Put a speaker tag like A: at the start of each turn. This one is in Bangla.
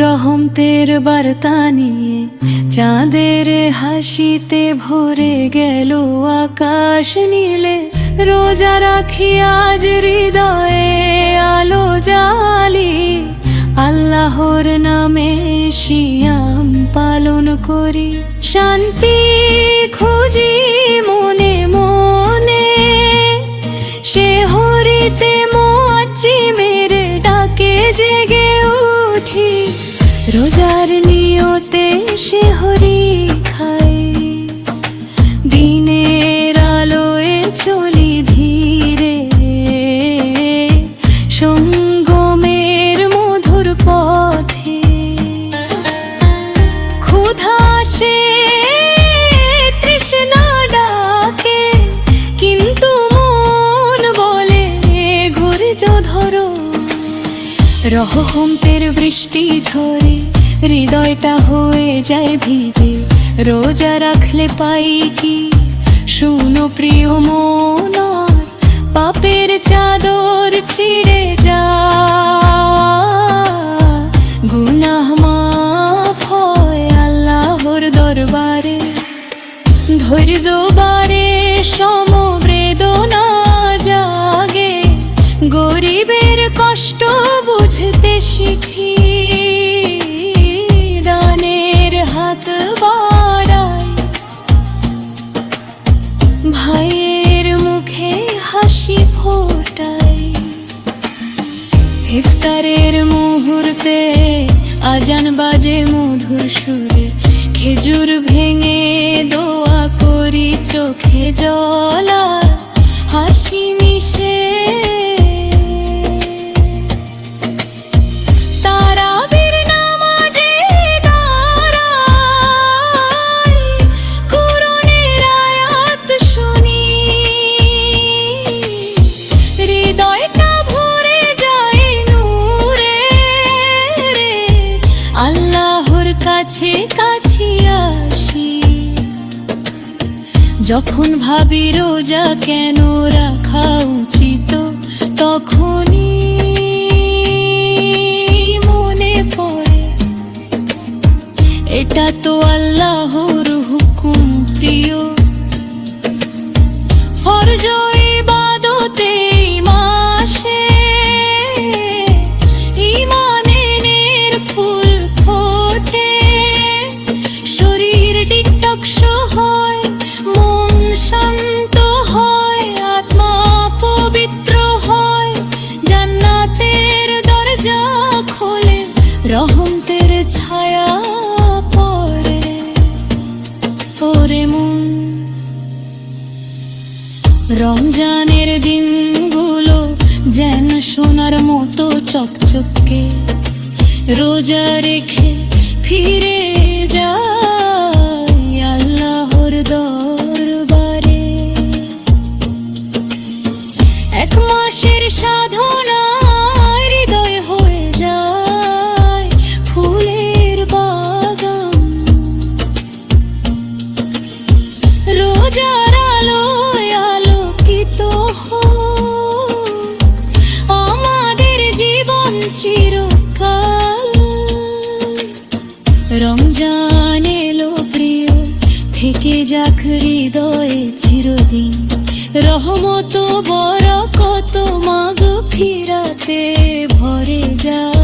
A: রহমতের বার্তা নিয়ে চাঁদের হাসিতে ভরে গেল আকাশ নীলে। রোজা রাখি আজ হৃদয়ে আলো জ্বালি, আল্লাহর নামে সিয়াম পালন করি। শান্তি খুঁজি মনে মনে, সে হরিতে মুয়াজ্জিমের ডাকে জেগে উঠি। রোজার নিয়তে সে হরি খাই, দিনের আলোয় চলি ধীরে, সঙ্গমের মধুর পথে। ক্ষুধা সে তৃষ্ণা ডাকে, কিন্তু মন বলে ধৈর্য ধরো। রহমতের বৃষ্টি ঝরে, হৃদয়টা হয়ে যায় ভিজে। রোজা রাখলে পাই কি শুনো প্রিয় মন, পাপের চাদর ছিঁড়ে যায়, গুনাহ মাফ হয় আল্লাহর দরবারে। ধৈর্য বাড়ে সমবেদনা জাগে, গরিবের কষ্ট বুঝতে শিখি। দানের হাত বাড়াই, ভাইয়ের মুখে হাসি ফোটাই। ইফতারের মুহূর্তে আজান বাজে মধুর সুরে, খেজুর ভেঙে দোয়া করি চোখে জল আর হাসি মিশে। তারাবির নামাজে দাঁড়াই, কোরআনের আয়াত শুনি, হৃদয়টা ভরে যায় নূরে। আল্লাহর কাছে কাছে আসি, যখন ভাবি রোজা কেন রাখা উচিত, তখনই মনে পড়ে এটা তো আল্লাহর হুকুম প্রিয়। ফরজ ইবাদতে মাসে ঈমানের ফুল ফোটে, শরীর টিকটক হয়, মন শান্ত হয়, আত্মা পবিত্র হয়, জান্নাতের দরজা খোলে, রহমতের ছায়া পড়ে। ওরে মন, রমজানের দিনগুলো যেন সোনার মতো চকচকে, রোজা রেখে ফিরে যাই আল্লাহর দরবারে। এক মাসের সাধনা হৃদয় হয়ে যায় ফুলের বাগান। রোজার আলোয় আলোকিত আমাদের জীবন চিরকাল। রমজান এলো প্রিয়, থেকে যাক হৃদয়ে চিরদিন, রহমত বরকত মাগফিরাতে ভরে যায়।